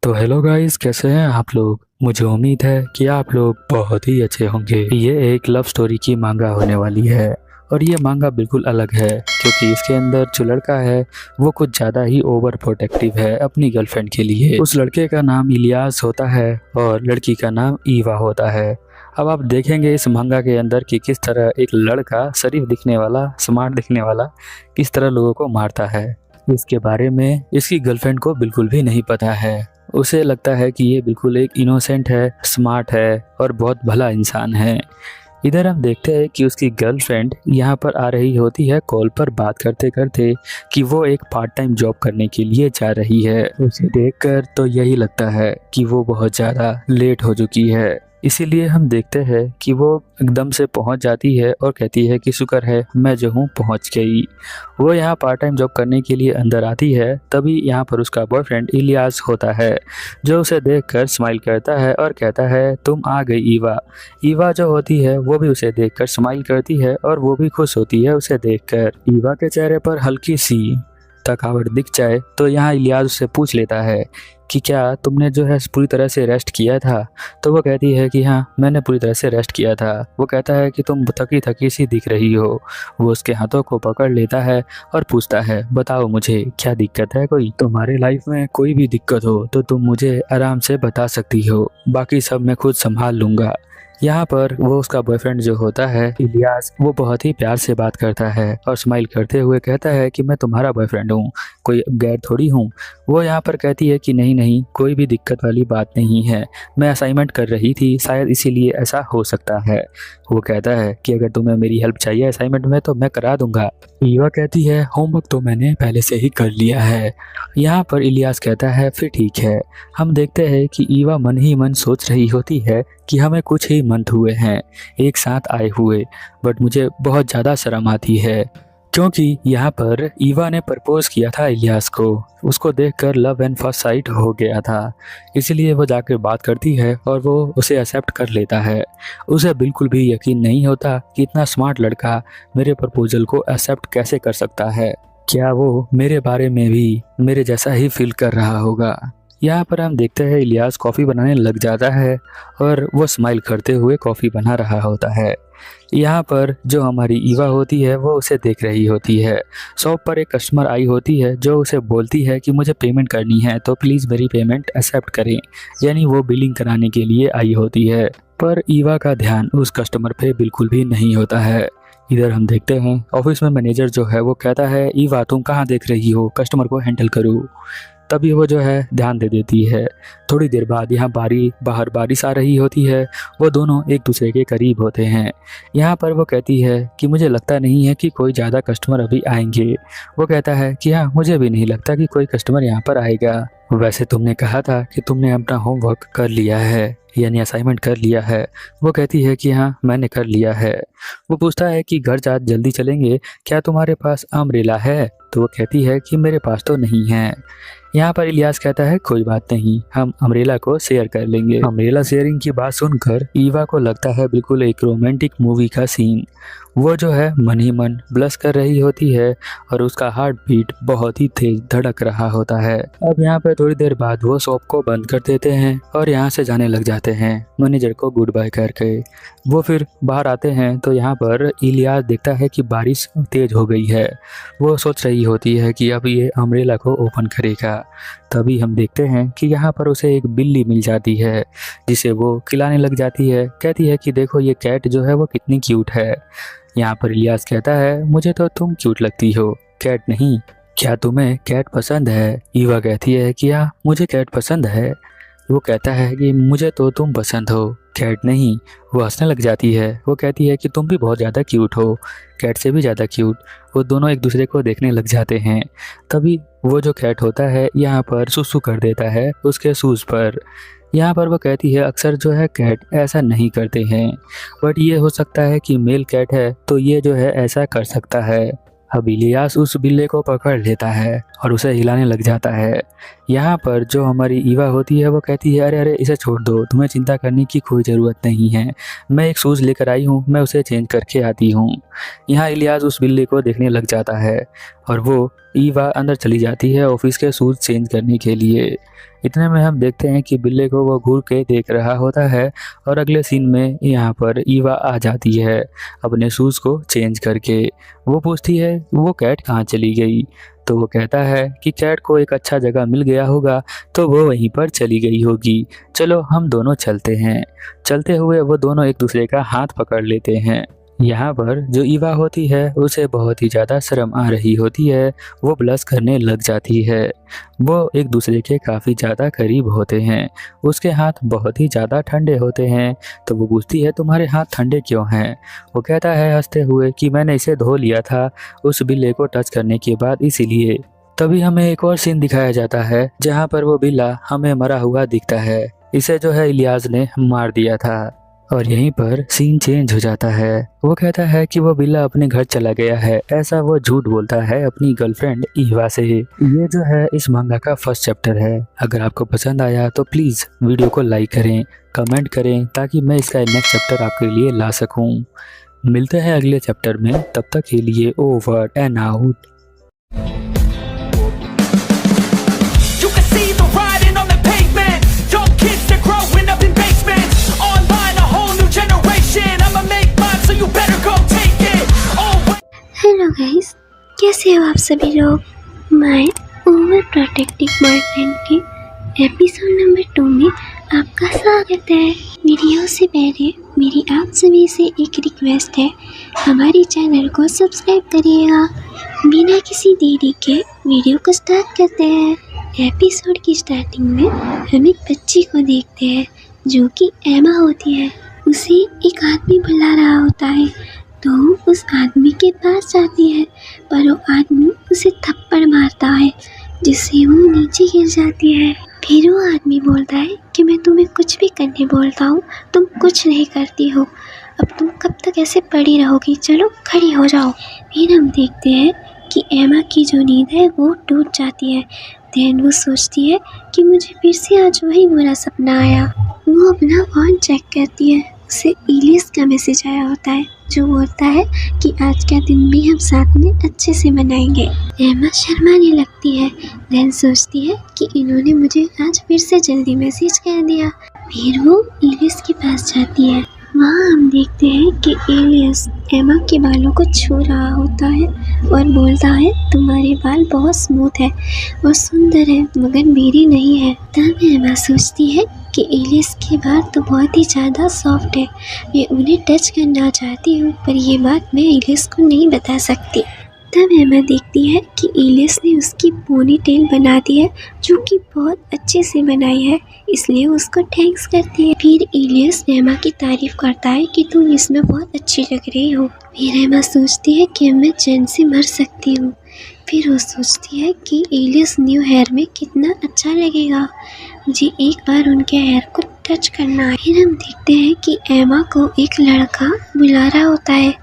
तो hello guys, कैसे हैं आप लोग। मुझे उम्मीद है कि आप लोग बहुत ही अच्छे होंगे। ये एक लव स्टोरी की मांगा होने वाली है और ये मांगा बिल्कुल अलग है क्योंकि इसके अंदर जो लड़का है वो कुछ ज़्यादा ही ओवर प्रोटेक्टिव है अपनी गर्लफ्रेंड के लिए। उस लड़के का नाम इलियास होता है और लड़की का नाम ईवा होता है। अब आप देखेंगे इस मांगा के अंदर कि किस तरह एक लड़का शरीफ दिखने वाला, स्मार्ट दिखने वाला किस तरह लोगों को मारता है। इसके बारे में इसकी गर्लफ्रेंड को बिल्कुल भी नहीं पता है। उसे लगता है कि ये बिल्कुल एक इनोसेंट है, स्मार्ट है और बहुत भला इंसान है। इधर हम देखते हैं कि उसकी गर्लफ्रेंड यहाँ पर आ रही होती है कॉल पर बात करते करते कि वो एक पार्ट टाइम जॉब करने के लिए जा रही है। उसे देखकर तो यही लगता है कि वो बहुत ज़्यादा लेट हो चुकी है। इसीलिए हम देखते हैं कि वो एकदम से पहुंच जाती है और कहती है कि शुक्र है मैं जो हूँ पहुंच गई। वो यहाँ पार्ट टाइम जॉब करने के लिए अंदर आती है, तभी यहाँ पर उसका बॉयफ्रेंड इलियास होता है जो उसे देखकर स्माइल करता है और कहता है तुम आ गई ईवा। ईवा जो होती है वो भी उसे देखकर स्माइल करती है और वो भी खुश होती है उसे देखकर। ईवा के चेहरे पर हल्की सी थकावट दिख जाए तो यहाँ इलियास उससे पूछ लेता है कि क्या तुमने जो है पूरी तरह से रेस्ट किया था। तो वो कहती है कि हाँ मैंने पूरी तरह से रेस्ट किया था। वो कहता है कि तुम थकी थकी सी दिख रही हो। वो उसके हाथों को पकड़ लेता है और पूछता है बताओ मुझे क्या दिक्कत है, कोई तुम्हारे लाइफ में कोई भी दिक्कत हो तो तुम मुझे आराम से बता सकती हो, बाकी सब मैं खुद संभाल लूँगा। यहाँ पर वो उसका बॉयफ्रेंड जो होता है इलियास, वो बहुत ही प्यार से बात करता है और स्माइल करते हुए कहता है कि मैं तुम्हारा बॉयफ्रेंड हूँ, कोई गैर थोड़ी हूँ। वो यहाँ पर कहती है कि नहीं नहीं, कोई भी दिक्कत वाली बात नहीं है, मैं असाइनमेंट कर रही थी शायद इसीलिए ऐसा हो सकता है। वो कहता है कि अगर तुम्हें मेरी हेल्प चाहिए असाइनमेंट में तो मैं करा दूंगा। ईवा कहती है होमवर्क तो मैंने पहले से ही कर लिया है। यहाँ पर इलियास कहता है फिर ठीक है। हम देखते हैं कि ईवा मन ही मन सोच रही होती है कि हमें कुछ ही मंथ हुए हैं एक साथ आए हुए, बट मुझे बहुत ज़्यादा शर्म आती है क्योंकि यहाँ पर ईवा ने प्रपोज किया था इलियास को। उसको देखकर लव एंड फर्स्ट साइट हो गया था, इसलिए वो जाकर बात करती है और वो उसे एक्सेप्ट कर लेता है। उसे बिल्कुल भी यकीन नहीं होता कि इतना स्मार्ट लड़का मेरे प्रपोजल को एक्सेप्ट कैसे कर सकता है। क्या वो मेरे बारे में भी मेरे जैसा ही फील कर रहा होगा। यहाँ पर हम देखते हैं इलियास कॉफ़ी बनाने लग जाता है और वो स्माइल करते हुए कॉफ़ी बना रहा होता है। यहाँ पर जो हमारी ईवा होती है वो उसे देख रही होती है। शॉप पर एक कस्टमर आई होती है जो उसे बोलती है कि मुझे पेमेंट करनी है तो प्लीज़ मेरी पेमेंट एक्सेप्ट करें, यानी वो बिलिंग कराने के लिए आई होती है। पर ईवा का ध्यान उस कस्टमर पे बिल्कुल भी नहीं होता है। इधर हम देखते हैं ऑफिस में मैनेजर जो है वो कहता है ईवा तुम कहाँ देख रही हो, कस्टमर को हैंडल करो। तभी वो जो है ध्यान दे देती है। थोड़ी देर बाद यहाँ बाहर बारिश आ रही होती है। वो दोनों एक दूसरे के करीब होते हैं। यहाँ पर वो कहती है कि मुझे लगता नहीं है कि कोई ज़्यादा कस्टमर अभी आएंगे। वो कहता है कि हाँ मुझे भी नहीं लगता कि कोई कस्टमर यहाँ पर आएगा। वैसे तुमने कहा था कि तुमने अपना होमवर्क कर लिया है, यानी असाइनमेंट कर लिया है। वो कहती है कि हाँ मैंने कर लिया है। वो पूछता है कि घर जा जल्दी चलेंगे, क्या तुम्हारे पास अम्ब्रेला है। तो वो कहती है कि मेरे पास तो नहीं है। यहाँ पर इलियास कहता है कोई बात नहीं, हम अम्ब्रेला को शेयर कर लेंगे। अम्ब्रेला शेयरिंग की बात सुनकर ईवा को लगता है बिल्कुल एक रोमांटिक मूवी का सीन। वो जो है मन ही मन ब्लश कर रही होती है और उसका हार्ट बीट बहुत ही तेज धड़क रहा होता है। अब यहाँ पर थोड़ी देर बाद वो शॉप को बंद कर देते हैं और यहाँ से जाने लग जाते हैं मैनेजर को गुड बाय करके। वो फिर बाहर आते हैं तो यहाँ पर इलियास देखता है कि बारिश तेज हो गई है। वो सोच रही होती है कि अब ये अम्ब्रेला को ओपन करेगा। तभी हम देखते हैं कि यहाँ पर उसे एक बिल्ली मिल जाती है जिसे वो खिलाने लग जाती है। कहती है कि देखो ये कैट जो है वो कितनी क्यूट है। यहाँ पर इलियास कहता है मुझे तो तुम क्यूट लगती हो, कैट नहीं। क्या तुम्हें कैट पसंद है। ईवा कहती है कि हाँ मुझे कैट पसंद है। वो कहता है कि मुझे तो तुम पसंद हो, कैट नहीं। वो हंसने लग जाती है। वो कहती है कि तुम भी बहुत ज़्यादा क्यूट हो, कैट से भी ज़्यादा क्यूट। वो दोनों एक दूसरे को देखने लग जाते हैं। तभी वो जो कैट होता है यहाँ पर सुसु कर देता है उसके शूज़ पर। यहाँ पर वो कहती है अक्सर जो है कैट ऐसा नहीं करते हैं, बट ये हो सकता है कि मेल कैट है तो ये जो है ऐसा कर सकता है। अब इलियास उस बिल्ले को पकड़ लेता है और उसे हिलाने लग जाता है। यहाँ पर जो हमारी ईवा होती है वो कहती है अरे अरे इसे छोड़ दो, तुम्हें चिंता करने की कोई ज़रूरत नहीं है, मैं एक शूज़ लेकर आई हूँ, मैं उसे चेंज करके आती हूँ। यहाँ इलियास उस बिल्ली को देखने लग जाता है और वो ईवा अंदर चली जाती है ऑफिस के शूज़ चेंज करने के लिए। इतने में हम देखते हैं कि बिल्ली को वो घूर के देख रहा होता है और अगले सीन में यहाँ पर ईवा आ जाती है अपने शूज़ को चेंज करके। वो पूछती है वो कैट कहाँ चली गई, तो वो कहता है कि कैट को एक अच्छा जगह मिल गया होगा तो वो वहीं पर चली गई होगी, चलो हम दोनों चलते हैं। चलते हुए वो दोनों एक दूसरे का हाथ पकड़ लेते हैं। यहाँ पर जो ईवा होती है उसे बहुत ही ज़्यादा शर्म आ रही होती है, वो ब्लश करने लग जाती है। वो एक दूसरे के काफ़ी ज़्यादा करीब होते हैं, उसके हाथ बहुत ही ज़्यादा ठंडे होते हैं। तो वो पूछती है तुम्हारे हाथ ठंडे क्यों हैं? वो कहता है हंसते हुए कि मैंने इसे धो लिया था उस बिल्ले को टच करने के बाद, इसीलिए। तभी हमें एक और सीन दिखाया जाता है जहाँ पर वो बिल्ला हमें मरा हुआ दिखता है, इसे जो है इलियास ने मार दिया था। और यहीं पर सीन चेंज हो जाता है। वो कहता है कि वो बिल्ला अपने घर चला गया है, ऐसा वो झूठ बोलता है अपनी गर्लफ्रेंड ईवा से। ये जो है इस मांगा का फर्स्ट चैप्टर है। अगर आपको पसंद आया तो प्लीज़ वीडियो को लाइक करें, कमेंट करें ताकि मैं इसका नेक्स्ट चैप्टर आपके लिए ला सकूं। मिलते हैं अगले चैप्टर में, तब तक के लिए over and out. You can see the writing on the pavement. Young kids, they're growing up in basements. Online, a whole new generation. I'ma make mine, so you better go take it. Oh, hello guys, कैसे हो आप सभी लोग? मैं over protective boyfriend के episode number 2 में आपका स्वागत है। वीडियो से पहले मेरी आप सभी से एक रिक्वेस्ट है, हमारे चैनल को सब्सक्राइब करिएगा। बिना किसी देरी के वीडियो को स्टार्ट करते हैं। एपिसोड की स्टार्टिंग में हम एक बच्ची को देखते हैं जो कि एमा होती है। उसे एक आदमी बुला रहा होता है तो उस आदमी के पास जाती है, पर वो आदमी उसे थप्पड़ मारता है जिससे वो नीचे गिर जाती है। फिर वो आदमी बोलता है कि मैं तुम्हें कुछ भी करने बोलता हूँ तुम कुछ नहीं करती हो, अब तुम कब तक ऐसे पड़ी रहोगी, चलो खड़ी हो जाओ। फिर हम देखते हैं कि एमा की जो नींद है वो टूट जाती है। देन वो सोचती है कि मुझे फिर से आज वही बुरा सपना आया। वो अपना फ़ोन चेक करती है, उसे इलियस का मैसेज आया होता है जो बोलता है कि आज का दिन भी हम साथ में अच्छे से मनाएंगे। एमा शर्माने लगती है, देन सोचती है कि इन्होंने मुझे आज फिर से जल्दी मैसेज कर दिया। फिर वो इलियस के पास जाती है। वहाँ हम देखते हैं कि इलियस एमा के बालों को छू रहा होता है और बोलता है तुम्हारे बाल बहुत स्मूथ है और सुंदर है मगर मेरी नहीं है। तब एमा सोचती है कि इलियस के बाल तो बहुत ही ज़्यादा सॉफ्ट है, मैं उन्हें टच करना चाहती हूँ पर ये बात मैं इलियस को नहीं बता सकती। तब एमा देखती है कि इलियस ने उसकी पोनी टेल बना दी है जो कि बहुत अच्छे से बनाई है, इसलिए उसको थैंक्स करती है। फिर इलियस एमा की तारीफ करता है कि तुम इसमें बहुत अच्छी लग रही हो। फिर एमा सोचती है कि मैं चैन से मर सकती हूँ। फिर वो सोचती है कि इलियस न्यू हेयर में कितना अच्छा लगेगा, मुझे एक बार उनके हेयर को टच करना है। फिर हम देखते हैं कि एमा को एक लड़का बुला रहा होता है,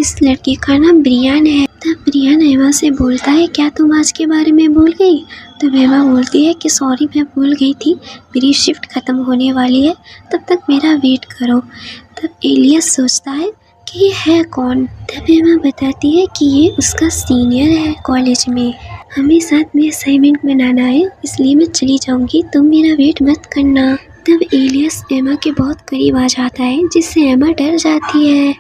इस लड़के का नाम ब्रियान है। तब ब्रियान एमा से बोलता है क्या तुम आज के बारे में भूल गई? तब एमा बोलती है कि सॉरी मैं भूल गई थी, मेरी शिफ्ट ख़त्म होने वाली है, तब तक मेरा वेट करो। तब इलियस सोचता है कि ये है कौन? तब एमा बताती है कि ये उसका सीनियर है कॉलेज में, हमें साथ में असाइनमेंट बनाना है इसलिए मैं चली जाऊँगी, तुम मेरा वेट मत करना। तब इलियस एमा के बहुत करीब आ जाता है जिससे एमा डर जाती है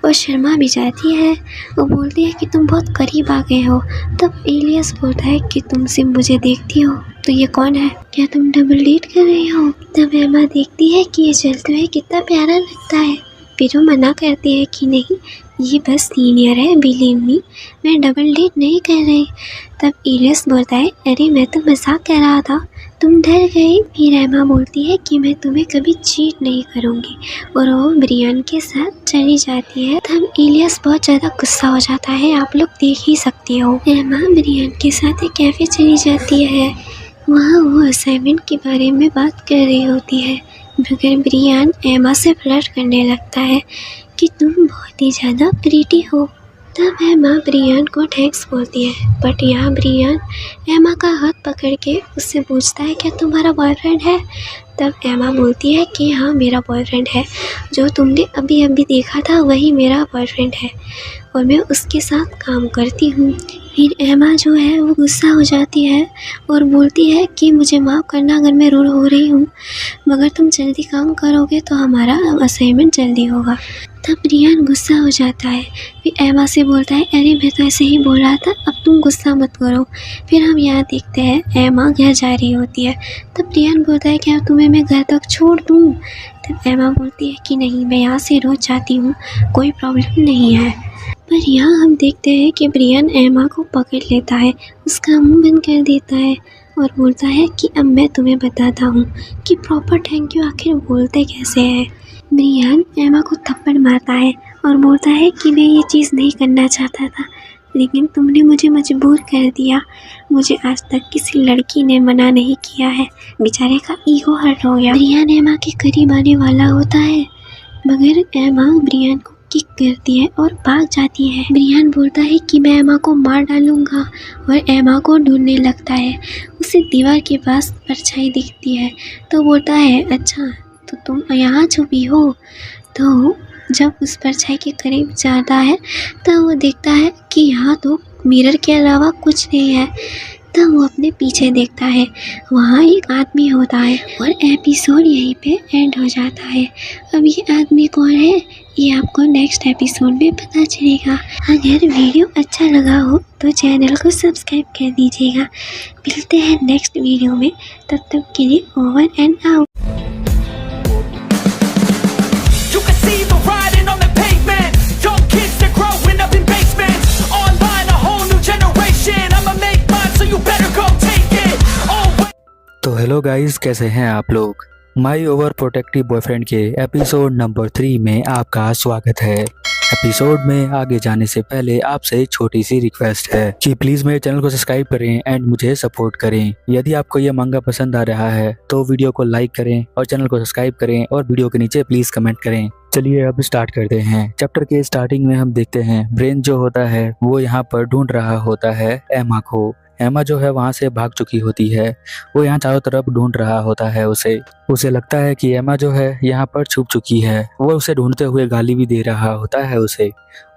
और शर्मा भी जाती है। वो बोलती है कि तुम बहुत करीब आ गए हो। तब इलियस बोलता है कि तुमसे मुझे देखती हो तो ये कौन है, क्या तुम डबल डेट कर रही हो? तब एमा देखती है कि ये जलते हुए कितना प्यारा लगता है। फिर वो मना करती है कि नहीं ये बस सीनियर है, बिलीव मी मैं डबल डेट नहीं कर रही। तब इलियस बोलता है अरे मैं तो मजाक कर रहा था, तुम डर गई। फिर एमा बोलती है कि मैं तुम्हें कभी चीट नहीं करूँगी और वो ब्रियान के साथ चली जाती है। तब इलियस बहुत ज़्यादा गुस्सा हो जाता है, आप लोग देख ही सकते हो। एमा ब्रियान के साथ एक कैफ़े चली जाती है, वहाँ वो असाइनमेंट के बारे में बात कर रही होती है मगर ब्रियान एमा से फ्लर्ट करने लगता है कि तुम बहुत ही ज़्यादा प्रीटी हो। तब एमा ब्रियान को थैंक्स बोलती है, बट यहाँ ब्रियान एमा का हाथ पकड़ के उससे पूछता है क्या तुम्हारा बॉयफ्रेंड है। तब एमा बोलती है कि हाँ मेरा बॉयफ्रेंड है, जो तुमने अभी अभी देखा था वही मेरा बॉयफ्रेंड है और मैं उसके साथ काम करती हूँ। फिर एमा जो है वो गुस्सा हो जाती है और बोलती है कि मुझे माफ़ करना अगर मैं रूड हो रही हूँ, मगर तुम जल्दी काम करोगे तो हमारा असाइनमेंट जल्दी होगा। तब ब्रियान गुस्सा हो जाता है, फिर एमा से बोलता है अरे मैं तो ऐसे ही बोल रहा था, अब तुम गुस्सा मत करो। फिर हम यहाँ देखते हैं एमा घर जा रही होती है। तब ब्रियान बोलता है क्या तुम्हें मैं घर तक छोड़ दूँ। तब एमा बोलती है कि नहीं, मैं यहाँ से रोज़ जाती हूँ, कोई प्रॉब्लम नहीं है। पर यहाँ हम देखते हैं कि ब्रियान एमा को पकड़ लेता है, उसका मुंह बंद कर देता है और बोलता है कि अब मैं तुम्हें बताता हूँ कि प्रॉपर थैंक यू आखिर बोलते कैसे हैं। ब्रियान एमा को थप्पड़ मारता है और बोलता है कि मैं ये चीज़ नहीं करना चाहता था, लेकिन तुमने मुझे मजबूर कर दिया। मुझे आज तक किसी लड़की ने मना नहीं किया है। बेचारे का ईगो हर्ट हो गया। ब्रियान एमा के करीब आने वाला होता है, मगर एमा ब्रियान को किक करती है और भाग जाती है। ब्रियान बोलता है कि मैं एमा को मार डालूंगा और एमा को ढूंढने लगता है। उसे दीवार के पास परछाई दिखती है तो बोलता है अच्छा तो तुम यहाँ छुपी हो। तो जब उस परछाई के करीब जाता है तब वो देखता है कि यहाँ तो मिरर के अलावा कुछ नहीं है। तब वो अपने पीछे देखता है, वहाँ एक आदमी होता है और एपिसोड यहीं पे एंड हो जाता है। अब ये आदमी कौन है ये आपको नेक्स्ट एपिसोड में पता चलेगा। अगर वीडियो अच्छा लगा हो तो चैनल को सब्सक्राइब कर दीजिएगा। मिलते हैं नेक्स्ट वीडियो में, तब तक के लिए over and out. You can see the writing on the pavement. Young kids, they're growing up in basements. Online, a whole new generation. I'ma make mine, so you better go take it. Oh, तो hello guys, कैसे हैं आप लोग। माई over protective boyfriend के episode number 3 में आपका स्वागत है। एपिसोड में आगे जाने से पहले आपसे एक छोटी सी रिक्वेस्ट है कि प्लीज मेरे चैनल को सब्सक्राइब करें एंड मुझे सपोर्ट करें। यदि आपको ये मांगा पसंद आ रहा है तो वीडियो को लाइक करें और चैनल को सब्सक्राइब करें और वीडियो के नीचे प्लीज कमेंट करें। चलिए अब स्टार्ट करते हैं। चैप्टर के स्टार्टिंग में हम देखते हैं ब्रेन जो होता है वो यहाँ पर ढूंढ रहा होता है एमा को। एमा जो है वहाँ से भाग चुकी होती है, वो यहाँ चारों तरफ ढूंढ रहा होता है उसे लगता है कि एमा जो है यहाँ पर छुप चुकी है। वो उसे ढूंढते हुए गाली भी दे रहा होता है उसे,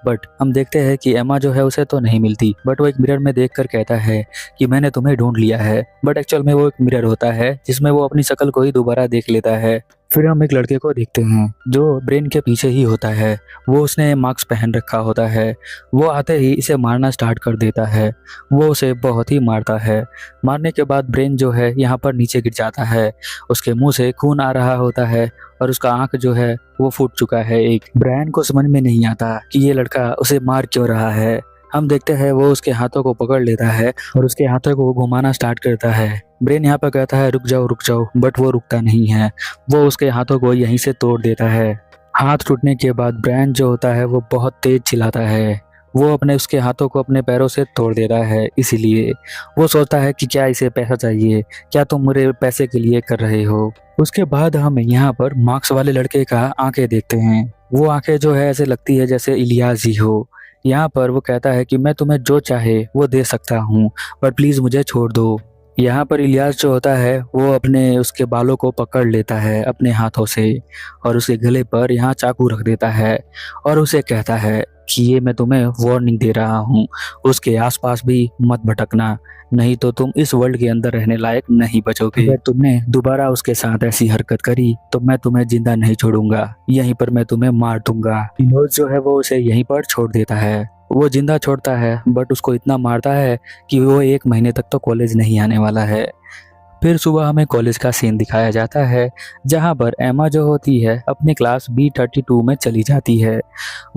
बट हम देखते हैं कि एमा जो है उसे तो नहीं मिलती। बट वो एक मिरर में देखकर कहता है कि मैंने तुम्हें ढूंढ लिया है, बट एक्चुअल में वो एक मिरर होता है जिसमें वो अपनी शक्ल को ही दोबारा देख लेता है। फिर हम एक लड़के को देखते हैं जो ब्रेन के पीछे ही होता है। वो उसने मास्क पहन रखा होता है। वो आते ही इसे मारना स्टार्ट कर देता है। वो उसे बहुत ही मारता है। मारने के बाद ब्रेन जो है यहाँ पर नीचे गिर जाता है। उसके मुंह से खून आ रहा होता है और उसका आंख जो है वो फूट चुका है। एक ब्रायन को समझ में नहीं आता कि ये लड़का उसे मार क्यों रहा है। हम देखते हैं वो उसके हाथों को पकड़ लेता है और उसके हाथों को घुमाना स्टार्ट करता है। ब्रेन यहाँ पर कहता है रुक जाओ, बट वो रुकता नहीं है। वो उसके हाथों को यहीं से तोड़ देता है। हाथ टूटने के बाद ब्रायन जो होता है वो बहुत तेज चिल्लाता है। वो अपने उसके हाथों को अपने पैरों से तोड़ देता है। इसीलिए वो सोचता है कि क्या इसे पैसा चाहिए, क्या तुम मेरे पैसे के लिए कर रहे हो। उसके बाद हम यहाँ पर मार्क्स वाले लड़के का आंखें देखते हैं। वो आंखें जो है ऐसे लगती है जैसे इलियास ही हो। यहाँ पर वो कहता है कि मैं तुम्हें जो चाहे वो दे सकता हूँ, पर प्लीज मुझे छोड़ दो। यहाँ पर इलियास जो होता है वो अपने उसके बालों को पकड़ लेता है अपने हाथों से और उसके गले पर यहाँ चाकू रख देता है और उसे कहता है कि ये मैं तुम्हें वार्निंग दे रहा हूँ, उसके आसपास भी मत भटकना, नहीं तो तुम इस वर्ल्ड के अंदर रहने लायक नहीं बचोगे। अगर तुमने दोबारा उसके साथ ऐसी हरकत करी तो मैं तुम्हें जिंदा नहीं छोड़ूंगा, यहीं पर मैं तुम्हें मार दूंगा। इलियास जो है वो उसे यहीं पर छोड़ देता है। वो जिंदा छोड़ता है बट उसको इतना मारता है कि वो 1 महीने तक तो कॉलेज नहीं आने वाला है। फिर सुबह हमें कॉलेज का सीन दिखाया जाता है जहां पर एमा जो होती है अपनी क्लास B32 में चली जाती है।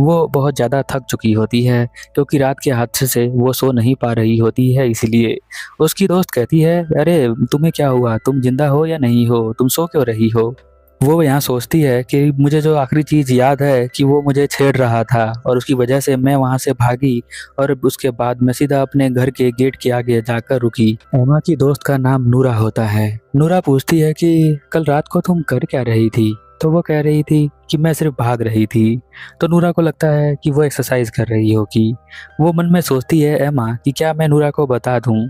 वो बहुत ज़्यादा थक चुकी होती है क्योंकि रात के हादसे से वो सो नहीं पा रही होती है। इसलिए उसकी दोस्त कहती है अरे तुम्हें क्या हुआ, तुम जिंदा हो या नहीं हो, तुम सो क्यों रही हो। वो यहाँ सोचती है कि मुझे जो आखिरी चीज़ याद है कि वो मुझे छेड़ रहा था और उसकी वजह से मैं वहाँ से भागी और उसके बाद मैं सीधा अपने घर के गेट के आगे जाकर रुकी। एमा की दोस्त का नाम नूरा होता है। नूरा पूछती है कि कल रात को तुम कर क्या रही थी। तो वो कह रही थी कि मैं सिर्फ भाग रही थी। तो नूरा को लगता है कि वो एक्सरसाइज कर रही होगी। वो मन में सोचती है एमा कि क्या मैं नूरा को बता दूं,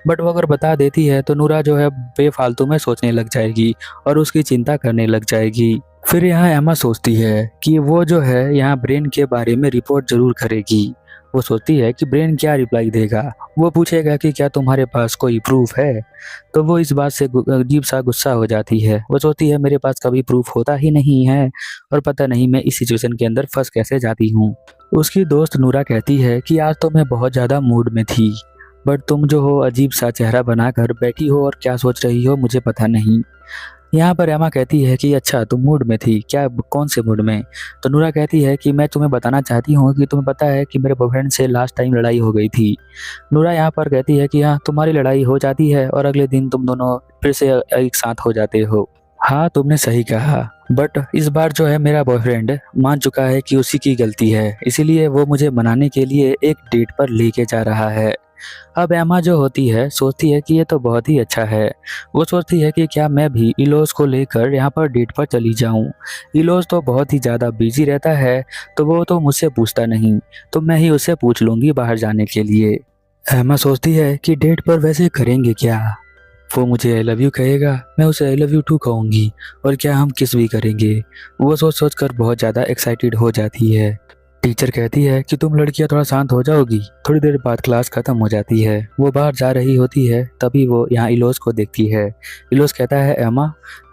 बट वो अगर बता देती है तो नूरा जो है बेफालतू में सोचने लग जाएगी और उसकी चिंता करने लग जाएगी। फिर यहाँ एमा सोचती है कि वो जो है यहाँ ब्रेन के बारे में रिपोर्ट जरूर करेगी। वो सोचती है कि ब्रेन क्या रिप्लाई देगा। वो पूछेगा कि क्या तुम्हारे पास कोई प्रूफ है। तो वो इस बात से अजीब सा गुस्सा हो जाती है। वो सोचती है मेरे पास कभी प्रूफ होता ही नहीं है और पता नहीं मैं इस सिचुएशन के अंदर फंस कैसे जाती हूँ। उसकी दोस्त नूरा कहती है कि आज तो मैं बहुत ज़्यादा मूड में थी, बट तुम जो हो अजीब सा चेहरा बनाकर बैठी हो और क्या सोच रही हो मुझे पता नहीं। यहाँ पर एमा कहती है कि अच्छा तुम मूड में थी क्या, कौन से मूड में। तो नूरा कहती है कि मैं तुम्हें बताना चाहती हूँ कि तुम्हें पता है कि मेरे बॉयफ्रेंड से लास्ट टाइम लड़ाई हो गई थी। नूरा यहाँ पर कहती है कि हाँ तुम्हारी लड़ाई हो जाती है और अगले दिन तुम दोनों फिर से एक साथ हो जाते हो। हाँ तुमने सही कहा, बट इस बार जो है मेरा बॉयफ्रेंड मान चुका है कि उसी की गलती है, इसीलिए वो मुझे मनाने के लिए एक डेट पर लेके जा रहा है। अब एमा जो होती है सोचती है कि ये तो बहुत ही अच्छा है। वो सोचती है कि क्या मैं भी इलोज को लेकर यहाँ पर डेट पर चली जाऊँ। इलोज तो बहुत ही ज़्यादा बिजी रहता है तो वो तो मुझसे पूछता नहीं, तो मैं ही उससे पूछ लूँगी बाहर जाने के लिए। एमा सोचती है कि डेट पर वैसे करेंगे क्या। वो मुझे आई लव यू कहेगा, मैं उसे आई लव यू टू कहूँगी और क्या हम किस भी करेंगे। वो सोच सोच कर बहुत ज़्यादा एक्साइटेड हो जाती है। टीचर कहती है कि तुम लड़कियां थोड़ा शांत हो जाओगी। थोड़ी देर बाद क्लास खत्म हो जाती है। वो बाहर जा रही होती है तभी वो यहाँ इलोज को देखती है। इलोज कहता है एमा,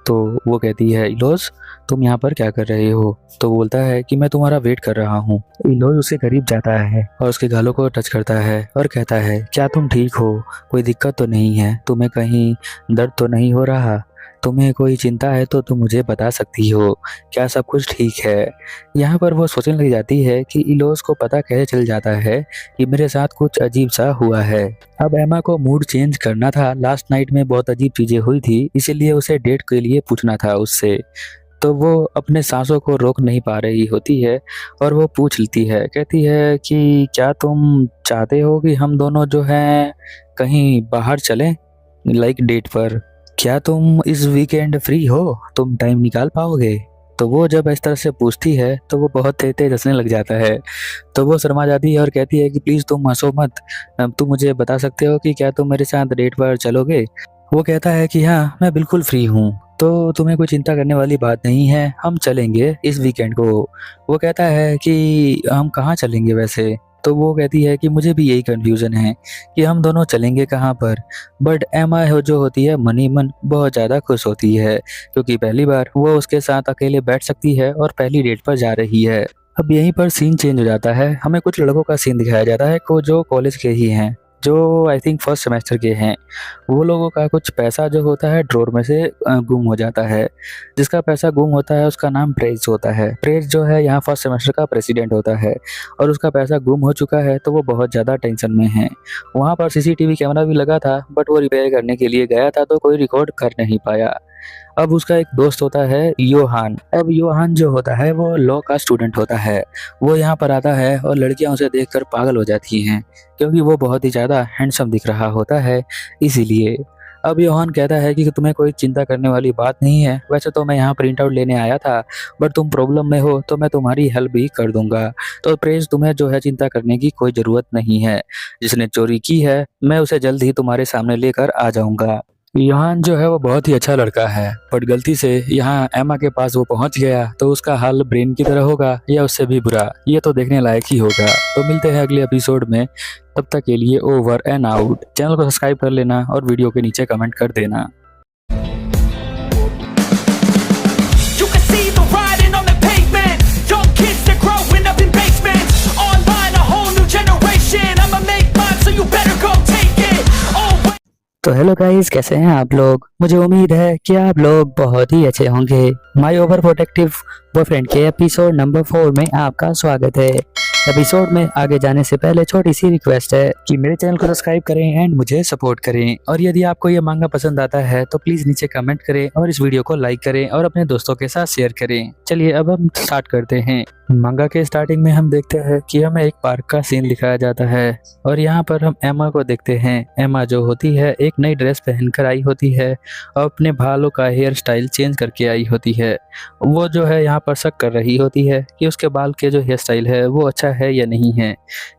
तो वो कहती है इलोज तुम यहाँ पर क्या कर रहे हो। तो बोलता है कि मैं तुम्हारा वेट कर रहा हूँ। इलोज उसके करीब जाता है और उसके गालों को टच करता है और कहता है क्या तुम ठीक हो, कोई दिक्कत तो नहीं है, तुम्हें कहीं दर्द तो नहीं हो रहा, तुम्हें कोई चिंता है तो तुम मुझे बता सकती हो, क्या सब कुछ ठीक है। यहाँ पर वो सोचने लग जाती है कि इलोज को पता कैसे चल जाता है कि मेरे साथ कुछ अजीब सा हुआ है। अब एमा को मूड चेंज करना था, लास्ट नाइट में बहुत अजीब चीजें हुई थी, इसीलिए उसे डेट के लिए पूछना था उससे। तो वो अपने सांसों को रोक नहीं पा रही होती है और वो पूछ लेती है, कहती है कि क्या तुम चाहते हो कि हम दोनों जो हैं कहीं बाहर चलें, लाइक डेट पर। क्या तुम इस वीकेंड फ्री हो, तुम टाइम निकाल पाओगे। तो वो जब इस तरह से पूछती है तो वो बहुत तेज तेज हंसने लग जाता है। तो वो शर्मा जाती है और कहती है कि प्लीज़ तुम हंसो मत, तुम मुझे बता सकते हो कि क्या तुम मेरे साथ डेट पर चलोगे। वो कहता है कि हाँ मैं बिल्कुल फ्री हूँ, तो तुम्हें कोई चिंता करने वाली बात नहीं है, हम चलेंगे इस वीकेंड को। वो कहता है कि हम कहाँ चलेंगे वैसे। तो वो कहती है कि मुझे भी यही कंफ्यूजन है कि हम दोनों चलेंगे कहाँ पर। बट एमा जो होती है मन ही मन बहुत ज़्यादा खुश होती है क्योंकि पहली बार वो उसके साथ अकेले बैठ सकती है और पहली डेट पर जा रही है। अब यहीं पर सीन चेंज हो जाता है, हमें कुछ लड़कों का सीन दिखाया जाता है को जो कॉलेज के ही हैं, जो आई थिंक फर्स्ट सेमेस्टर के हैं। वो लोगों का कुछ पैसा जो होता है ड्रॉर में से गुम हो जाता है। जिसका पैसा गुम होता है उसका नाम प्रेज होता है। प्रेज जो है यहाँ फर्स्ट सेमेस्टर का प्रेसिडेंट होता है और उसका पैसा गुम हो चुका है तो वो बहुत ज़्यादा टेंशन में है। वहाँ पर सीसीटीवी कैमरा भी लगा था बट वो रिपेयर करने के लिए गया था तो कोई रिकॉर्ड कर नहीं पाया। अब उसका एक दोस्त होता है योहान। अब योहान जो होता है वो लॉ का स्टूडेंट होता है। वो यहाँ पर आता है और लड़कियां उसे देखकर पागल हो जाती हैं क्योंकि वो बहुत ही ज़्यादा हैंडसम दिख रहा होता है इसीलिए। अब योहान कहता है कि तुम्हें कोई चिंता करने वाली बात नहीं है, वैसे तो मैं यहाँ प्रिंट आउट लेने आया था बट तुम प्रॉब्लम में हो तो मैं तुम्हारी हेल्प भी कर दूंगा। तो प्रेज तुम्हें जो है चिंता करने की कोई ज़रूरत नहीं है, जिसने चोरी की है मैं उसे जल्द ही तुम्हारे सामने लेकर आ जाऊंगा। योहान जो है वो बहुत ही अच्छा लड़का है बट गलती से यहाँ एमा के पास वो पहुंच गया तो उसका हाल ब्रेन की तरह होगा या उससे भी बुरा, ये तो देखने लायक ही होगा। तो मिलते हैं अगले एपिसोड में, तब तक के लिए ओवर एंड आउट। चैनल को सब्सक्राइब कर लेना और वीडियो के नीचे कमेंट कर देना। You can see the writing on the pavement. Young kids, they're growing up in basements. Online, a whole new generation. I'ma make mine, so you better go take it. Always. तो hello guys, कैसे हैं आप लोग। मुझे उम्मीद है कि आप लोग बहुत ही अच्छे होंगे। माय ओवर प्रोटेक्टिव बॉयफ्रेंड के एपिसोड नंबर 4 में आपका स्वागत है। एपिसोड में आगे जाने से पहले छोटी सी रिक्वेस्ट है कि मेरे चैनल को सब्सक्राइब करें एंड मुझे सपोर्ट करें। और यदि आपको ये मांगा पसंद आता है तो प्लीज नीचे कमेंट करें और इस वीडियो को लाइक करें और अपने दोस्तों के साथ शेयर करें। चलिए अब हम स्टार्ट करते हैं। मंगा के स्टार्टिंग में हम देखते हैं कि हमें एक पार्क का सीन दिखाया जाता है और यहाँ पर हम एमा को देखते हैं। एमा जो होती है एक नई ड्रेस पहनकर आई होती है और अपने बालों का हेयर स्टाइल चेंज करके आई होती है। वो जो है यहाँ पर शक कर रही होती है कि उसके बाल के जो हेयर स्टाइल है वो अच्छा है या नहीं है।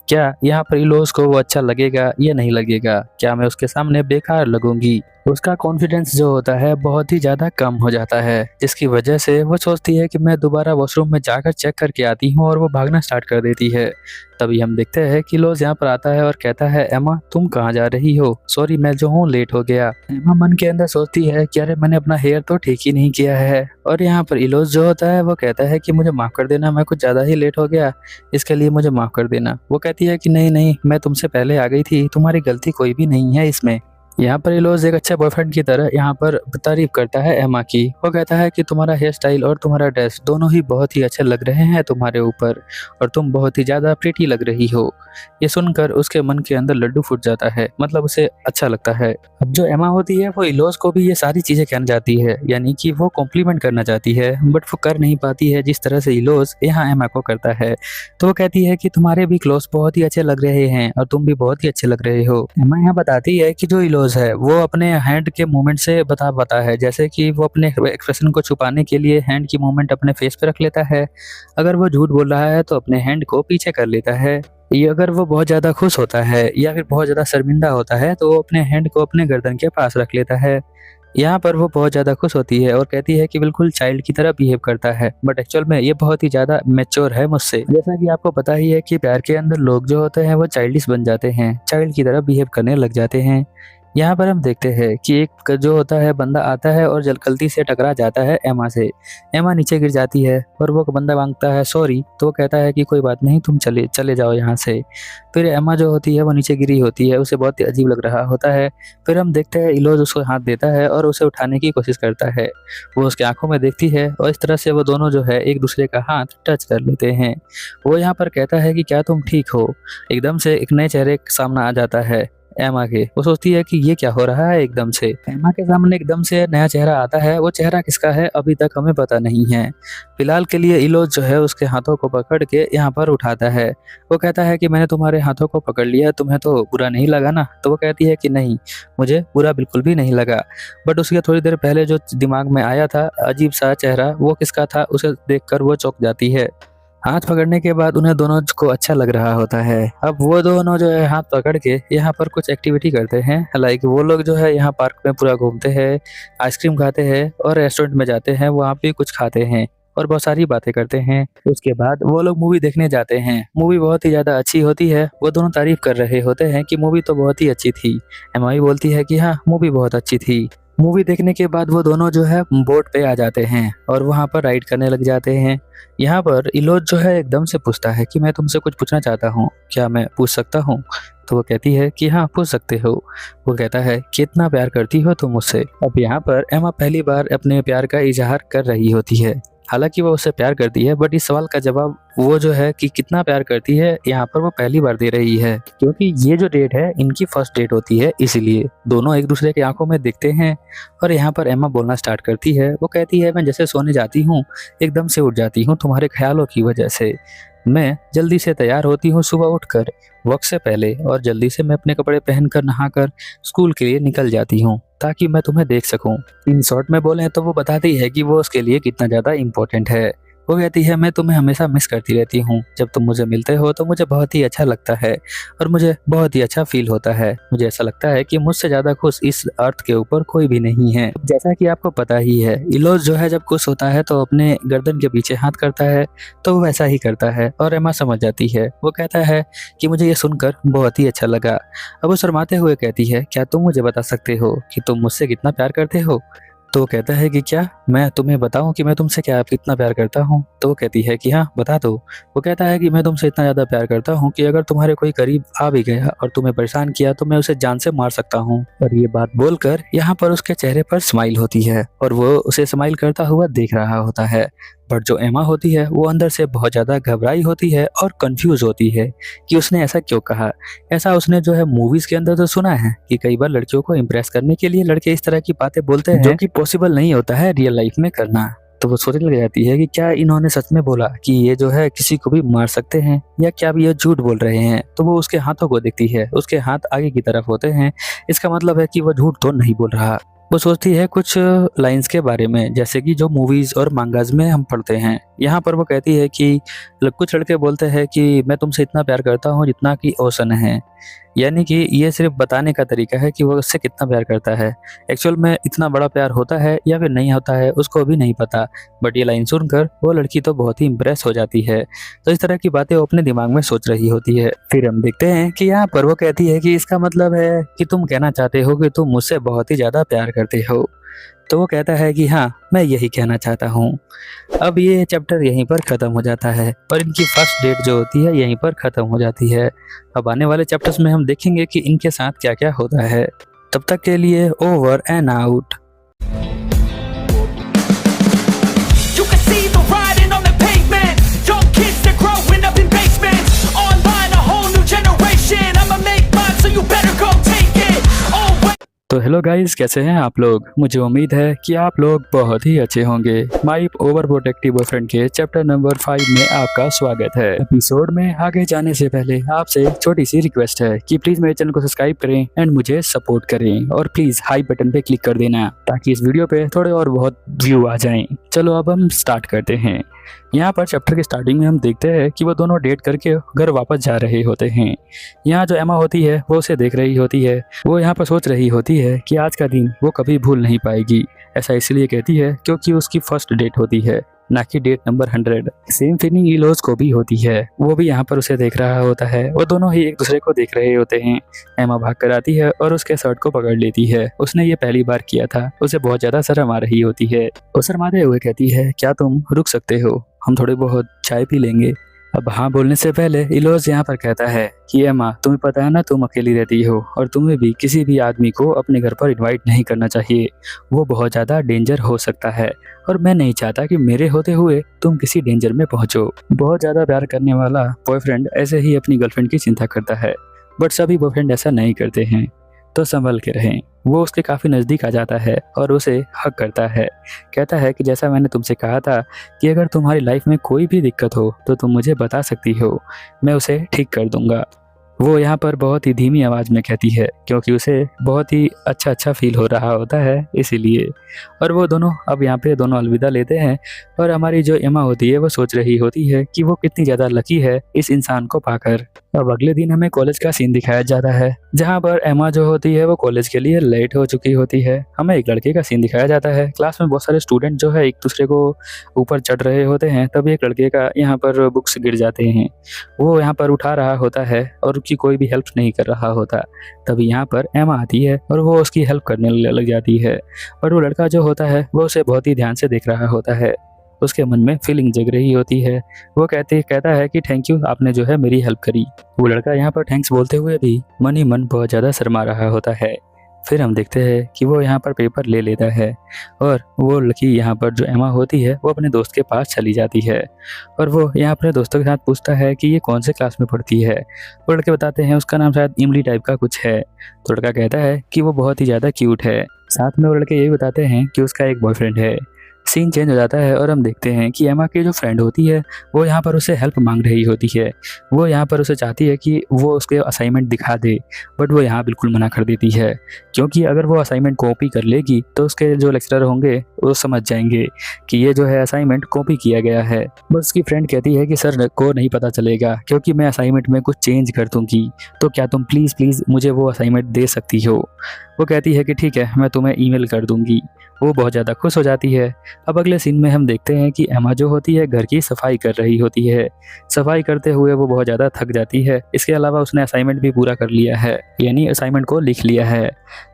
क्या यहाँ पर इलोज को वो अच्छा लगेगा या नहीं लगेगा, क्या मैं उसके सामने बेकार लगूंगी। उसका कॉन्फिडेंस जो होता है बहुत ही ज़्यादा कम हो जाता है, जिसकी वजह से वो सोचती है कि मैं दोबारा वॉशरूम में जाकर चेक करके आती हूँ और वो भागना स्टार्ट कर देती है। तभी हम देखते हैं कि लोज यहाँ पर आता है और कहता है एमा तुम कहाँ जा रही हो, सॉरी मैं जो हूँ लेट हो गया। एमा मन के अंदर सोचती है कि अरे मैंने अपना हेयर तो ठीक ही नहीं किया है। और यहाँ पर इलोज जो होता है वो कहता है कि मुझे माफ़ कर देना, मैं कुछ ज़्यादा ही लेट हो गया, इसके लिए मुझे माफ़ कर देना। वो कहती है कि नहीं नहीं मैं तुमसे पहले आ गई थी, तुम्हारी गलती कोई भी नहीं है इसमें। यहाँ पर इलोज एक अच्छे बॉयफ्रेंड की तरह यहाँ पर तारीफ करता है एमा की। वो कहता है कि तुम्हारा हेयर स्टाइल और तुम्हारा ड्रेस दोनों ही बहुत ही अच्छे लग रहे हैं तुम्हारे ऊपर और तुम बहुत ही ज़्यादा प्रीटी लग रही हो। ये सुनकर उसके मन के अंदर लड्डू फूट जाता है, मतलब उसे अच्छा लगता है। अब जो एमा होती है वो इलोज को भी ये सारी चीज़ें कहना चाहती है, यानी कि वो कॉम्प्लीमेंट करना चाहती है बट वो कर नहीं पाती है जिस तरह से इलोज यहाँ एमा को करता है। तो वो कहती है कि तुम्हारे भी क्लोथ बहुत ही अच्छे लग रहे हैं और तुम भी बहुत ही अच्छे लग रहे हो। एमा यहाँ बताती है कि जो इलोज है वो अपने हैंड के मूवमेंट से बता पाता है, जैसे कि वो अपने एक्सप्रेशन को छुपाने के लिए हैंड की मूवमेंट अपने फेस पे रख लेता है। अगर वो झूठ बोल रहा है तो अपने हैंड को पीछे कर लेता है। ये अगर वो बहुत ज़्यादा खुश होता है या फिर बहुत ज़्यादा शर्मिंदा होता है तो वो अपने हैंड को अपने गर्दन के पास रख लेता है। यहाँ पर वो बहुत ज़्यादा खुश होती है और कहती है कि बिल्कुल चाइल्ड की तरह बिहेव करता है, बट एक्चुअल में ये बहुत ही ज़्यादा मैच्योर है मुझसे। जैसा कि आपको पता ही है कि प्यार के अंदर लोग जो होते हैं वो चाइल्डिश बन जाते हैं, चाइल्ड की तरह बिहेव करने लग जाते हैं। यहाँ पर हम देखते हैं कि एक जो होता है बंदा आता है और गलती से टकरा जाता है एमा से। एमा नीचे गिर जाती है और वो बंदा मांगता है सॉरी, तो वो कहता है कि कोई बात नहीं तुम चले जाओ यहाँ से। फिर एमा जो होती है वो नीचे गिरी होती है, उसे बहुत ही अजीब लग रहा होता है। फिर हम देखते हैं इलोज उसको हाथ देता है और उसे उठाने की कोशिश करता है। वो उसके आंखों में देखती है और इस तरह से वो दोनों जो है एक दूसरे का हाथ टच कर लेते हैं। वो यहाँ पर कहता है कि क्या तुम ठीक हो। एकदम से एक नए चेहरे सामने आ जाता है एमा के। वो सोचती है कि ये क्या हो रहा है, एकदम से एमा के सामने एकदम से नया चेहरा आता है। वो चेहरा किसका है अभी तक हमें पता नहीं है। फिलहाल के लिए इलोज जो है उसके हाथों को पकड़ के यहाँ पर उठाता है। वो कहता है कि मैंने तुम्हारे हाथों को पकड़ लिया, तुम्हें तो बुरा नहीं लगा ना। तो वो कहती है कि नहीं, मुझे बुरा बिल्कुल भी नहीं लगा। बट उसके थोड़ी देर पहले जो दिमाग में आया था अजीब सा चेहरा, वो किसका था उसे देखकर वो चौंक जाती है। हाथ पकड़ने के बाद उन्हें दोनों को अच्छा लग रहा होता है। अब वो दोनों जो है हाथ पकड़ के यहाँ पर कुछ एक्टिविटी करते हैं, लाइक वो लोग जो है यहाँ पार्क में पूरा घूमते हैं, आइसक्रीम खाते हैं और रेस्टोरेंट में जाते हैं, वहाँ पे कुछ खाते हैं और बहुत सारी बातें करते हैं। उसके बाद वो लोग मूवी देखने जाते हैं। मूवी बहुत ही ज़्यादा अच्छी होती है। वो दोनों तारीफ कर रहे होते हैं कि मूवी तो बहुत ही अच्छी थी। एमा बोलती है कि हाँ मूवी बहुत अच्छी थी। मूवी देखने के बाद वो दोनों जो है बोट पे आ जाते हैं और वहाँ पर राइड करने लग जाते हैं। यहाँ पर इलोज जो है एकदम से पूछता है कि मैं तुमसे कुछ पूछना चाहता हूँ, क्या मैं पूछ सकता हूँ। तो वो कहती है कि हाँ पूछ सकते हो। वो कहता है कितना प्यार करती हो तुम मुझसे। अब यहाँ पर एमा पहली बार अपने प्यार का इजहार कर रही होती है। हालांकि वो उससे प्यार करती है बट इस सवाल का जवाब वो जो है कि कितना प्यार करती है यहाँ पर वो पहली बार दे रही है, क्योंकि ये जो डेट है इनकी फर्स्ट डेट होती है, इसीलिए दोनों एक दूसरे की आंखों में देखते हैं। और यहाँ पर एमा बोलना स्टार्ट करती है। वो कहती है मैं जैसे सोने जाती हूँ एकदम से उठ जाती हूँ तुम्हारे ख्यालों की वजह से। मैं जल्दी से तैयार होती हूँ सुबह उठकर वक्त से पहले और जल्दी से मैं अपने कपड़े पहनकर नहाकर स्कूल के लिए निकल जाती हूँ ताकि मैं तुम्हें देख सकूं। इन शॉर्ट में बोले तो वो बताती है कि वो उसके लिए कितना ज़्यादा इम्पोर्टेंट है। वो कहती है मैं तुम्हें हमेशा मिस करती रहती हूँ, जब तुम मुझे मिलते हो तो मुझे बहुत ही अच्छा लगता है और मुझे बहुत ही अच्छा फील होता है। मुझे ऐसा लगता है कि मुझसे ज़्यादा खुश इस अर्थ के ऊपर कोई भी नहीं है। जैसा कि आपको पता ही है इलोज जो है जब खुश होता है तो अपने गर्दन के पीछे हाथ करता है, तो वो वैसा ही करता है और एमा समझ जाती है। वो कहता है कि मुझे ये सुनकर बहुत ही अच्छा लगा। अब वो शर्माते हुए कहती है क्या तुम मुझे बता सकते हो कि तुम मुझसे कितना प्यार करते हो। तो वो कहता है कि क्या मैं तुम्हें बताऊं कि मैं तुमसे क्या कितना प्यार करता हूं। तो वो कहती है कि हाँ बता दो। वो कहता है कि मैं तुमसे इतना ज़्यादा प्यार करता हूं कि अगर तुम्हारे कोई करीब आ भी गया और तुम्हें परेशान किया तो मैं उसे जान से मार सकता हूं। और ये बात बोलकर यहाँ पर उसके चेहरे पर स्माइल होती है और वो उसे स्माइल करता हुआ देख रहा होता है। बट जो एमा होती है वो अंदर से बहुत ज़्यादा घबराई होती है और कंफ्यूज होती है कि उसने ऐसा क्यों कहा। ऐसा उसने जो है मूवीज़ के अंदर तो सुना है कि कई बार लड़कियों को इम्प्रेस करने के लिए लड़के इस तरह की बातें बोलते हैं जो कि पॉसिबल नहीं होता है रियल लाइफ में करना। तो वो सोचने लग जाती है कि क्या इन्होंने सच में बोला कि ये जो है किसी को भी मार सकते हैं, या क्या ये झूठ बोल रहे हैं। तो वो उसके हाथों को देखती है, उसके हाथ आगे की तरफ होते हैं, इसका मतलब है कि वो झूठ तो नहीं बोल रहा। वो सोचती है कुछ लाइंस के बारे में, जैसे कि जो मूवीज और मांगाज में हम पढ़ते हैं। यहाँ पर वो कहती है कि कुछ लड़के बोलते हैं कि मैं तुमसे इतना प्यार करता हूँ जितना कि ओशन है, यानी कि ये सिर्फ बताने का तरीका है कि वो उससे कितना प्यार करता है। एक्चुअल में इतना बड़ा प्यार होता है या फिर नहीं होता है उसको भी नहीं पता, बट ये लाइन सुनकर वो लड़की तो बहुत ही इम्प्रेस हो जाती है। तो इस तरह की बातें वो अपने दिमाग में सोच रही होती है। फिर हम देखते हैं कि यहाँ पर वो कहती है कि इसका मतलब है कि तुम कहना चाहते हो कि तुम मुझसे बहुत ही ज़्यादा प्यार करते हो। तो वो कहता है कि हाँ, मैं यही कहना चाहता हूँ। अब ये चैप्टर यहीं पर ख़त्म हो जाता है और इनकी फर्स्ट डेट जो होती है यहीं पर ख़त्म हो जाती है। अब आने वाले चैप्टर्स में हम देखेंगे कि इनके साथ क्या क्या होता है। तब तक के लिए over and out. You can see the writing on the pavement. Young kids, they're growing up in basements. Online, a whole new generation. I'ma make mine, so you better go take it. Oh, wait. तो hello guys, कैसे हैं आप लोग। मुझे उम्मीद है कि आप लोग बहुत ही अच्छे होंगे। माय ओवर प्रोटेक्टिव बॉयफ्रेंड के चैप्टर नंबर 5 में आपका स्वागत है। एपिसोड में आगे जाने से पहले आपसे एक छोटी सी रिक्वेस्ट है कि प्लीज मेरे चैनल को सब्सक्राइब करें एंड मुझे सपोर्ट करें, और प्लीज हाई बटन पे क्लिक कर देना ताकि इस वीडियो पे थोड़े और बहुत व्यू आ जाएं। चलो अब हम स्टार्ट करते हैं। यहाँ पर चैप्टर के स्टार्टिंग में हम देखते हैं कि वो दोनों डेट करके घर वापस जा रहे होते हैं। यहाँ जो एमा होती है वो उसे देख रही होती है। वो यहाँ पर सोच रही होती है कि आज का दिन वो कभी भूल नहीं पाएगी। ऐसा इसलिए कहती है क्योंकि उसकी फर्स्ट डेट होती है, ना कि डेट नंबर 100। सेम फीलिंग इलोज को भी होती है। वो भी यहाँ पर उसे देख रहा होता है। वो दोनों ही एक दूसरे को देख रहे होते हैं। एमा भाग कर आती है और उसके शर्ट को पकड़ लेती है। उसने ये पहली बार किया था। उसे बहुत ज्यादा शर्म आ रही होती है। वो शर्माते हुए कहती है, क्या तुम रुक सकते हो, हम थोड़ी बहुत चाय पी लेंगे। अब हाँ बोलने से पहले इलोज यहाँ पर कहता है कि एमा, तुम्हें पता है ना तुम अकेली रहती हो और तुम्हें भी किसी भी आदमी को अपने घर पर इनवाइट नहीं करना चाहिए। वो बहुत ज़्यादा डेंजर हो सकता है और मैं नहीं चाहता कि मेरे होते हुए तुम किसी डेंजर में पहुंचो। बहुत ज़्यादा प्यार करने वाला बॉयफ्रेंड ऐसे ही अपनी गर्लफ्रेंड की चिंता करता है, बट सभी बॉयफ्रेंड ऐसा नहीं करते हैं, तो संभल के रहें। वो उसके काफ़ी नज़दीक आ जाता है और उसे हक करता है। कहता है कि जैसा मैंने तुमसे कहा था कि अगर तुम्हारी लाइफ में कोई भी दिक्कत हो तो तुम मुझे बता सकती हो, मैं उसे ठीक कर दूंगा। वो यहाँ पर बहुत ही धीमी आवाज़ में कहती है क्योंकि उसे बहुत ही अच्छा फील हो रहा होता है इसीलिए। और वो दोनों अब यहाँ पे दोनों अलविदा लेते हैं और हमारी जो एमा होती है वो सोच रही होती है कि वो कितनी ज़्यादा लकी है इस इंसान को पाकर। अब अगले दिन हमें कॉलेज का सीन दिखाया जाता है जहाँ पर एमा जो होती है वो कॉलेज के लिए लेट हो चुकी होती है। हमें एक लड़के का सीन दिखाया जाता है। क्लास में बहुत सारे स्टूडेंट जो है एक दूसरे को ऊपर चढ़ रहे होते हैं, तभी एक लड़के का यहाँ पर बुक्स गिर जाते हैं। वो यहाँ पर उठा रहा होता है और उसकी कोई भी हेल्प नहीं कर रहा होता। तभी यहाँ पर एमा आती है और वो उसकी हेल्प करने लग जाती है। और वो लड़का जो होता है वो उसे बहुत ही ध्यान से देख रहा होता है। उसके मन में फीलिंग जग रही होती है। वो कहता है कि थैंक यू, आपने जो है मेरी हेल्प करी। वो लड़का यहाँ पर थैंक्स बोलते हुए भी मन ही मन बहुत ज़्यादा शर्मा रहा होता है। फिर हम देखते हैं कि वो यहाँ पर पेपर ले लेता है और वो लड़की यहाँ पर जो एमा होती है वो अपने दोस्त के पास चली जाती है और वो यहाँ अपने दोस्तों के साथ पूछता है कि ये कौन से क्लास में पढ़ती है। वो लड़के बताते हैं उसका नाम शायद इमली टाइप का कुछ है। तो लड़का कहता है कि वो बहुत ही ज़्यादा क्यूट है। साथ में वो लड़के ये बताते हैं कि उसका एक बॉयफ्रेंड है। सीन चेंज हो जाता है और हम देखते हैं कि एमा की जो फ्रेंड होती है वो यहाँ पर उसे हेल्प मांग रही होती है। वो यहाँ पर उसे चाहती है कि वो उसके असाइनमेंट दिखा दे, बट वो यहाँ बिल्कुल मना कर देती है क्योंकि अगर वो असाइनमेंट कॉपी कर लेगी तो उसके जो लेक्चरर होंगे वो समझ जाएंगे कि ये जो है असाइनमेंट कॉपी किया गया है। बस उसकी फ्रेंड कहती है कि सर को नहीं पता चलेगा क्योंकि मैं असाइनमेंट में कुछ चेंज कर दूँगी, तो क्या तुम प्लीज़ मुझे वो असाइनमेंट दे सकती हो। वो कहती है कि ठीक है, मैं तुम्हें ईमेल कर दूँगी। वो बहुत ज़्यादा खुश हो जाती है। अब अगले सीन में हम देखते हैं कि एमा जो होती है घर की सफाई कर रही होती है। सफाई करते हुए वो बहुत ज़्यादा थक जाती है। इसके अलावा उसने असाइनमेंट भी पूरा कर लिया है, यानी असाइनमेंट को लिख लिया है।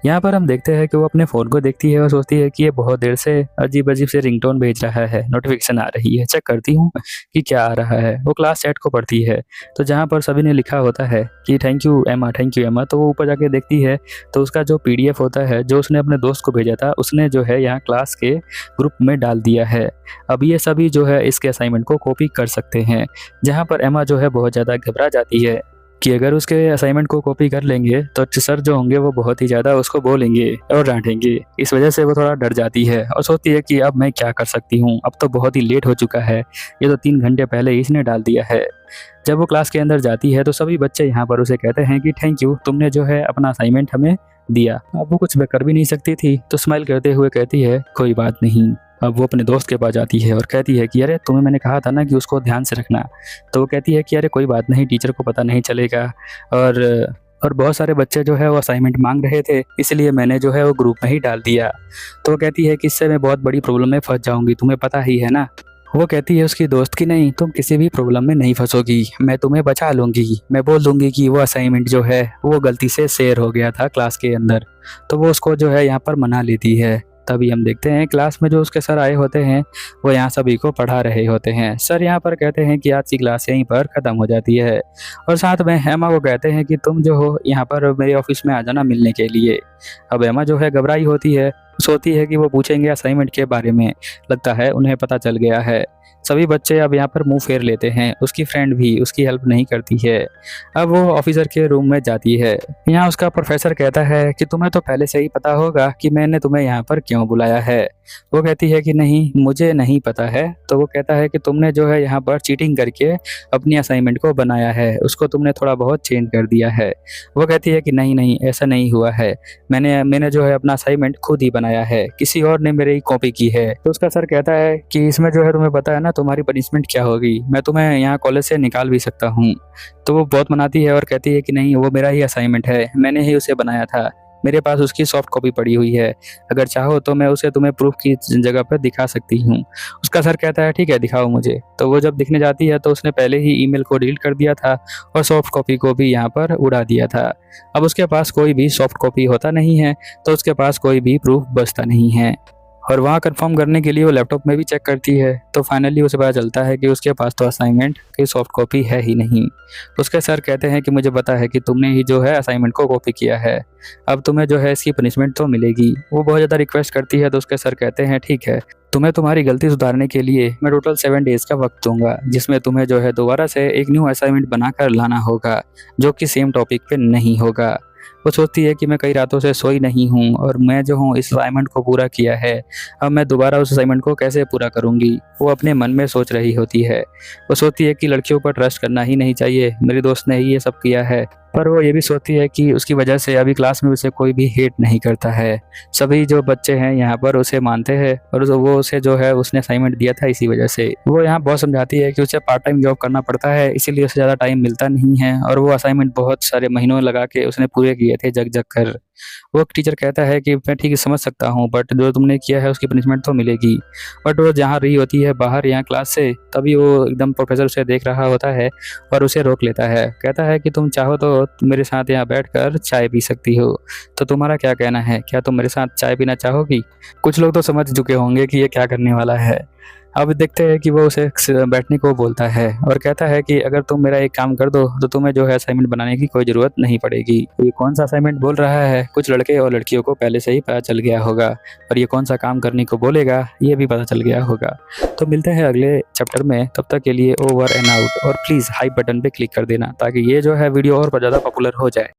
यहाँ पर हम देखते हैं कि वो अपने फ़ोन को देखती है और सोचती है कि ये बहुत देर से अजीब से रिंगटोन भेज रहा है, नोटिफिकेशन आ रही है, चेक करती हूँ कि क्या आ रहा है। वो क्लास चैट को पढ़ती है तो जहाँ पर सभी ने लिखा होता है कि थैंक यू एमा, तो वो ऊपर जाके देखती है तो उसका जो PDF होता है जो उसने अपने दोस्त को भेजा था उसने जो है यहाँ क्लास के ग्रुप में डाल दिया है। अब ये सभी जो है इसके असाइनमेंट को कॉपी कर सकते हैं। जहाँ पर एमा जो है बहुत ज़्यादा घबरा जाती है कि अगर उसके असाइनमेंट को कॉपी कर लेंगे तो सर जो होंगे वो बहुत ही ज़्यादा उसको बोलेंगे और डांटेंगे। इस वजह से वो थोड़ा डर जाती है और सोचती है कि अब मैं क्या कर सकती हूँ, अब तो बहुत ही लेट हो चुका है, ये तो 3 घंटे पहले ही इसने डाल दिया है। जब वो क्लास के अंदर जाती है तो सभी बच्चे यहाँ पर उसे कहते हैं कि थैंक यू, तुमने जो है अपना असाइनमेंट हमें दिया। अब वो कुछ कर भी नहीं सकती थी तो स्माइल करते हुए कहती है कोई बात नहीं। अब वो अपने दोस्त के पास जाती है और कहती है कि अरे तुम्हें मैंने कहा था ना कि उसको ध्यान से रखना। तो वो कहती है कि अरे कोई बात नहीं, टीचर को पता नहीं चलेगा। और बहुत सारे बच्चे जो है वो असाइनमेंट मांग रहे थे, इसलिए मैंने जो है वो ग्रुप में ही डाल दिया। तो वो कहती है कि इससे मैं बहुत बड़ी प्रॉब्लम में फंस जाऊंगी, तुम्हें पता ही है ना। वो कहती है उसकी दोस्त की नहीं, तुम किसी भी प्रॉब्लम में नहीं फंसोगी, मैं तुम्हें बचा लूंगी। मैं बोल दूंगी कि वो असाइनमेंट जो है वो गलती से शेयर हो गया था क्लास के अंदर। तो वो उसको जो है यहाँ पर मना लेती है। तभी हम देखते हैं क्लास में जो उसके सर आए होते हैं वो यहाँ सभी को पढ़ा रहे होते हैं। सर यहाँ पर कहते हैं कि आज की क्लास यहीं पर ख़त्म हो जाती है और साथ में एमा को कहते हैं कि तुम जो हो यहाँ पर मेरे ऑफिस में आ जाना मिलने के लिए। अब एमा जो है घबराई होती है, सोचती है कि वो पूछेंगे असाइनमेंट के बारे में। लगता है उन्हें पता चल गया है। सभी बच्चे अब यहाँ पर मुंह फेर लेते हैं, उसकी फ्रेंड भी उसकी हेल्प नहीं करती है। अब वो ऑफिसर के रूम में जाती है। यहाँ उसका प्रोफेसर कहता है कि तुम्हें तो पहले से ही पता होगा कि मैंने तुम्हें यहाँ पर क्यों बुलाया है। वो कहती है कि नहीं, मुझे नहीं पता है। तो वो कहता है कि तुमने जो है यहाँ पर चीटिंग करके अपनी असाइनमेंट को बनाया है, उसको तुमने थोड़ा बहुत चेंज कर दिया है। वो कहती है कि नहीं नहीं, ऐसा नहीं हुआ है, मैंने जो है अपना असाइनमेंट खुद ही बनाया है, किसी और ने मेरी कॉपी की है। तो उसका सर कहता है कि इसमें जो है तुम्हें पता है ना तुम्हारी पनिशमेंट क्या होगी, मैं तुम्हें यहाँ कॉलेज से निकाल भी सकता हूँ। तो वो बहुत मनाती है और कहती है कि नहीं, वो मेरा ही असाइनमेंट है, मैंने ही उसे बनाया था, मेरे पास उसकी सॉफ्ट कॉपी पड़ी हुई है, अगर चाहो तो मैं उसे तुम्हें प्रूफ की जगह पर दिखा सकती हूँ। उसका सर कहता है ठीक है, दिखाओ मुझे। तो वो जब दिखने जाती है तो उसने पहले ही ईमेल को डिलीट कर दिया था और सॉफ्ट कॉपी को भी यहाँ पर उड़ा दिया था। अब उसके पास कोई भी सॉफ्ट कॉपी होता नहीं है तो उसके पास कोई भी प्रूफ बचता नहीं है। और वहाँ कंफर्म करने के लिए वो लैपटॉप में भी चेक करती है तो फाइनली उसे पता चलता है कि उसके पास तो असाइनमेंट की सॉफ्ट कॉपी है ही नहीं। उसके सर कहते हैं कि मुझे पता है कि तुमने ही जो है असाइनमेंट को कॉपी किया है, अब तुम्हें जो है इसकी पनिशमेंट तो मिलेगी। वो बहुत ज़्यादा रिक्वेस्ट करती है तो उसके सर कहते हैं ठीक है, तुम्हें तुम्हारी गलती सुधारने के लिए मैं टोटल 7 डेज़ का वक्त दूंगा, जिसमें तुम्हें जो है दोबारा से एक न्यू असाइनमेंट बनाकर लाना होगा जो कि सेम टॉपिक पे नहीं होगा। वो सोचती है कि मैं कई रातों से सोई नहीं हूँ और मैं जो हूँ इस असाइनमेंट को पूरा किया है, अब मैं दोबारा उस असाइनमेंट को कैसे पूरा करूँगी, वो अपने मन में सोच रही होती है। वो सोचती है कि लड़कियों पर ट्रस्ट करना ही नहीं चाहिए, मेरी दोस्त ने ही ये सब किया है। पर वो ये भी सोचती है कि उसकी वजह से अभी क्लास में उसे कोई भी हेट नहीं करता है, सभी जो बच्चे हैं यहाँ पर उसे मानते हैं और वो उसे जो है उसने असाइनमेंट दिया था इसी वजह से। वो यहाँ बहुत समझाती है कि उसे पार्ट टाइम जॉब करना पड़ता है, इसीलिए उसे ज़्यादा टाइम मिलता नहीं है और वो असाइनमेंट बहुत सारे महीनों लगा के उसने पूरे किए थे जग जग कर। वो टीचर कहता है कि मैं ठीक समझ सकता हूँ बट जो तुमने किया है उसकी पनिशमेंट तो मिलेगी। बट वो जहाँ रही होती है बाहर यहाँ क्लास से, तभी वो एकदम प्रोफेसर उसे देख रहा होता है और उसे रोक लेता है। कहता है कि तुम चाहो तो मेरे साथ यहाँ बैठकर चाय पी सकती हो, तो तुम्हारा क्या कहना है, क्या तुम मेरे साथ चाय पीना चाहोगी। कुछ लोग तो समझ चुके होंगे कि ये क्या करने वाला है। अब देखते हैं कि वो उसे बैठने को बोलता है और कहता है कि अगर तुम मेरा एक काम कर दो तो तुम्हें जो है असाइनमेंट बनाने की कोई ज़रूरत नहीं पड़ेगी। ये कौन सा असाइनमेंट बोल रहा है, कुछ लड़के और लड़कियों को पहले से ही पता चल गया होगा और ये कौन सा काम करने को बोलेगा ये भी पता चल गया होगा। तो मिलते हैं अगले चैप्टर में, तब तक के लिए ओवर एंड आउट। और प्लीज़ हाई बटन पे क्लिक कर देना ताकि ये जो है वीडियो और ज़्यादा पॉपुलर हो जाए।